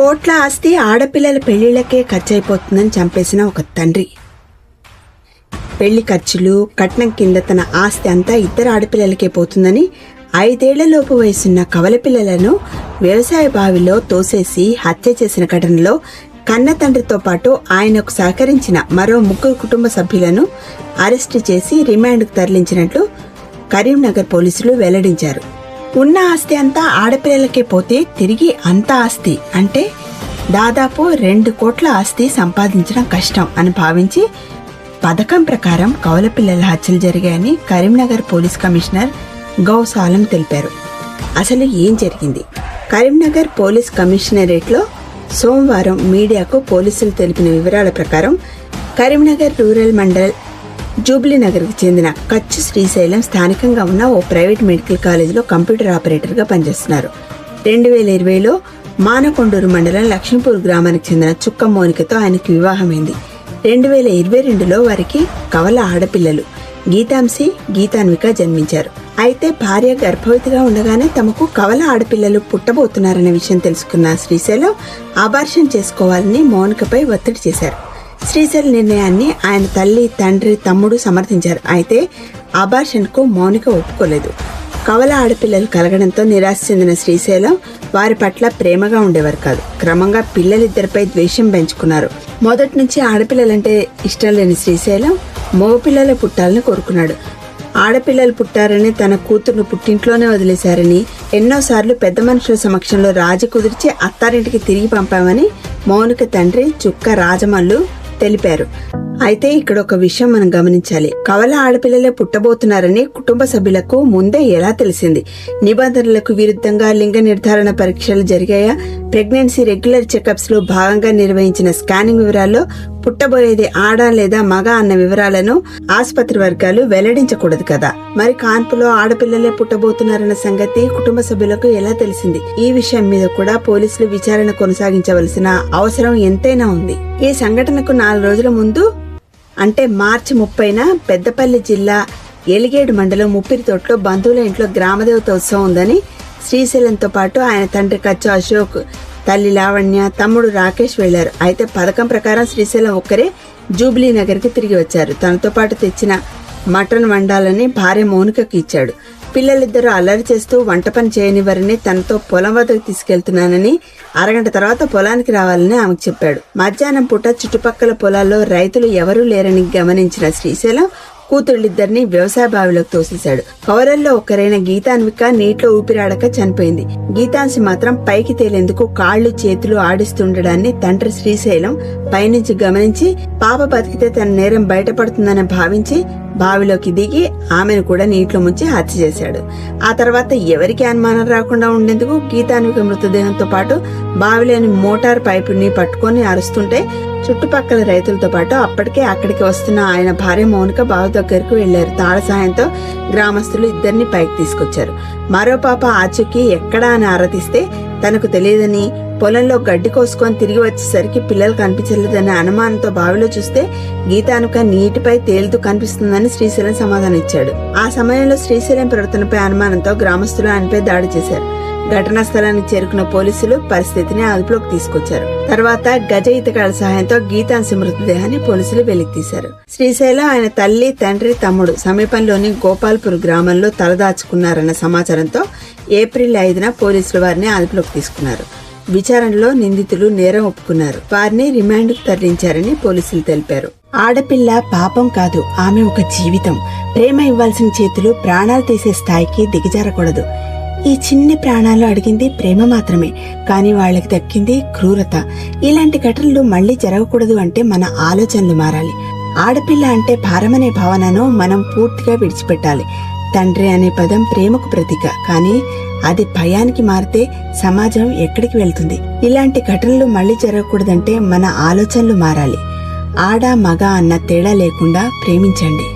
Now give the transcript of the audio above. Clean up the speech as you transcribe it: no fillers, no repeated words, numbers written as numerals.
కోట్ల ఆస్తి ఆడపిల్లల పెళ్లిళ్లకే ఖర్చయిపోతుందని చంపేసిన ఒక తండ్రి. పెళ్లి ఖర్చులు, కట్నం కింద తన ఆస్తి అంతా ఇద్దరు ఆడపిల్లలకే పోతుందని 5 ఏళ్లలోపు వయసున్న కవల పిల్లలను వ్యవసాయ బావిలో తోసేసి హత్య చేసిన ఘటనలో కన్న తండ్రితో పాటు ఆయనకు సహకరించిన మరో 3 కుటుంబ సభ్యులను అరెస్టు చేసి రిమాండ్కు తరలించినట్లు కరీంనగర్ పోలీసులు వెల్లడించారు. ఉన్న ఆస్తి అంతా ఆడపిల్లలకే పోతే తిరిగి అంత ఆస్తి అంటే దాదాపు 2 కోట్ల ఆస్తి సంపాదించడం కష్టం అని భావించి పథకం ప్రకారం కవల పిల్లల హత్యలు జరిగాయని కరీంనగర్ పోలీస్ కమిషనర్ గౌసాలం తెలిపారు. అసలు ఏం జరిగింది? కరీంనగర్ పోలీస్ కమిషనరేట్లో సోమవారం మీడియాకు పోలీసులు తెలిపిన వివరాల ప్రకారం కరీంనగర్ రూరల్ మండల్ జూబ్లీనగర్కు చెందిన కచ్చు శ్రీశైలం స్థానికంగా ఉన్న ఓ ప్రైవేట్ మెడికల్ కాలేజీలో కంప్యూటర్ ఆపరేటర్గా పనిచేస్తున్నారు. 2020లో మానకొండూరు మండలం లక్ష్మీపూర్ గ్రామానికి చెందిన చుక్క మోనికతో ఆయనకు వివాహమైంది. 2022లో వారికి కవల ఆడపిల్లలు గీతాంశి, గీతాన్విక జన్మించారు. అయితే భార్య గర్భవతిగా ఉండగానే తమకు కవల ఆడపిల్లలు పుట్టబోతున్నారనే విషయం తెలుసుకున్న శ్రీశైలం అబార్షన్ చేసుకోవాలని మోనికపై ఒత్తిడి చేశారు. శ్రీశైలం నిర్ణయాన్ని ఆయన తల్లి, తండ్రి, తమ్ముడు సమర్థించారు. అయితే అబార్షన్కు మౌనిక ఒప్పుకోలేదు. కవల ఆడపిల్లలు కలగడంతో నిరాశ చెందిన శ్రీశైలం వారి పట్ల ప్రేమగా ఉండేవారు కాదు. క్రమంగా పిల్లలిద్దరిపై ద్వేషం పెంచుకున్నారు. మొదటి నుంచి ఆడపిల్లలంటే ఇష్టం లేని శ్రీశైలం మగపిల్లల పుట్టాలని కోరుకున్నాడు. ఆడపిల్లలు పుట్టారని తన కూతురును పుట్టింట్లోనే వదిలేశారని, ఎన్నోసార్లు పెద్ద మనుషుల సమక్షంలో రాజీ కుదిర్చి అత్తారింటికి తిరిగి పంపామని మౌనిక తండ్రి చుక్క రాజమల్లు తెలిపారు. అయితే ఇక్కడ ఒక విషయం మనం గమనించాలి. కవల ఆడపిల్లలే పుట్టబోతున్నారని కుటుంబ సభ్యులకు ముందే ఎలా తెలిసింది? నిబంధనలకు విరుద్ధంగా లింగ నిర్ధారణ పరీక్షలు జరిగాయా? ప్రెగ్నెన్సీ రెగ్యులర్ చెకప్స్ లో భాగంగా నిర్వహించిన స్కానింగ్ వివరాల్లో పుట్టబోయేది ఆడ లేదా మగ అన్న వివరాలను ఆసుపత్రి వర్గాలు వెల్లడించకూడదు కదా. మరి కాన్పులో ఆడపిల్లలే పుట్టబోతున్నారన్న సంగతి కుటుంబ సభ్యులకు ఎలా తెలిసింది? ఈ విషయం మీద కూడా పోలీసులు విచారణ కొనసాగించవలసిన అవసరం ఎంతైనా ఉంది. ఈ సంఘటనకు 4 రోజుల ముందు అంటే మార్చి 30న పెద్దపల్లి జిల్లా ఎలిగేడు మండలం ముప్పిరితోటలో బంధువుల ఇంట్లో గ్రామదేవత ఉత్సవం ఉందని శ్రీశైలంతో పాటు ఆయన తండ్రి కచ్చు అశోక్, తల్లి లావణ్య, తమ్ముడు రాకేష్ వెళ్లారు. అయితే పథకం ప్రకారం శ్రీశైలం ఒక్కరే జూబ్లీనగర్కి తిరిగి వచ్చారు. తనతో పాటు తెచ్చిన మటన్ వండాలని భార్య మౌనికకి ఇచ్చాడు. పిల్లలిద్దరూ అల్లరి చేస్తూ వంట పని చేయనివారని, తనతో పొలం వద్దకు తీసుకెళ్తున్నానని, అరగంట తర్వాత పొలానికి రావాలని ఆమెకు చెప్పాడు. మధ్యాహ్నం పూట చుట్టుపక్కల పొలాల్లో రైతులు ఎవరూ లేరని గమనించిన శ్రీశైలం కూతుళ్ళిద్దరిని వ్యవసాయ బావిలోకి తోసేశాడు. కవలల్లో ఒకరైన గీతాన్విక నీటిలో ఊపిరాడక చనిపోయింది. గీతాంశి మాత్రం పైకి తేలేందుకు కాళ్లు చేతులు ఆడిస్తుండడాన్ని తండ్రి శ్రీశైలం పైనుంచి గమనించి పాప బతికితే తన నేరం బయటపడుతుందని భావించి బావిలోకి దిగి ఆమెను కూడా నీటిలో ముంచి హత్య చేశాడు. ఆ తర్వాత ఎవరికి అనుమానం రాకుండా ఉండేందుకు గీతాన్విక మృతదేహంతో పాటు బావిలోని మోటార్ పైపుని పట్టుకొని అరుస్తుంటే చుట్టుపక్కల రైతులతో పాటు అప్పటికే అక్కడికి వస్తున్న ఆయన భార్య మౌనిక బావి దగ్గరకు వెళ్లారు. తాళ సాయంతో గ్రామస్తులు ఇద్దరిని పైకి తీసుకొచ్చారు. మరో పాప ఆచూకీ ఎక్కడా అని ఆరాధిస్తే తనకు తెలియదని, పొలంలో గడ్డి కోసుకొని తిరిగి వచ్చేసరికి పిల్లలు కనిపించలేదనే అనుమానంతో బావిలో చూస్తే గీతానుక నీటిపై తేలుతూ కనిపిస్తుందని శ్రీశైలం సమాధానం ఇచ్చాడు. ఆ సమయంలో శ్రీశైలం ప్రవర్తనపై అనుమానంతో గ్రామస్తులు ఆయనపై దాడి చేశారు. ఘటనా స్థలానికి చేరుకున్న పోలీసులు పరిస్థితిని అదుపులోకి తీసుకొచ్చారు. తర్వాత గజ ఈతగాళ్ల సహాయంతో గీతాంశి మృతదేహాన్ని పోలీసులు వెలికి తీశారు. శ్రీశైలం ఆయన తల్లి, తండ్రి, తమ్ముడు సమీపంలోని గోపాల్పూర్ గ్రామంలో తలదాచుకున్నారన్న సమాచారంతో ఏప్రిల్ 5న పోలీసులు వారిని అదుపులోకి తీసుకున్నారు. విచారణలో నిందితులు నేరం ఒప్పుకున్నారు. వారిని రిమాండ్కు తరలించారని పోలీసులు తెలిపారు. ఆడపిల్ల పాపం కాదు, ఆమె ఒక జీవితం. ప్రేమ ఇవ్వాల్సిన చేతులు ప్రాణాలు తీసే స్థాయికి దిగజారకూడదు. ఈ చిన్ని ప్రాణాలు అడిగింది ప్రేమ మాత్రమే, కానీ వాళ్ళకి దక్కింది క్రూరత. ఇలాంటి ఘటనలు మళ్లీ జరగకూడదు అంటే మన ఆలోచనలు మారాలి. ఆడపిల్ల అంటే భారమనే భావనను మనం పూర్తిగా విడిచిపెట్టాలి. తండ్రి అనే పదం ప్రేమకు ప్రతీక, కానీ అది భయానికి మారితే సమాజం ఎక్కడికి వెళ్తుంది? ఇలాంటి ఘటనలు మళ్లీ జరగకూడదంటే మన ఆలోచనలు మారాలి. ఆడ మగ అన్న తేడా లేకుండా ప్రేమించండి.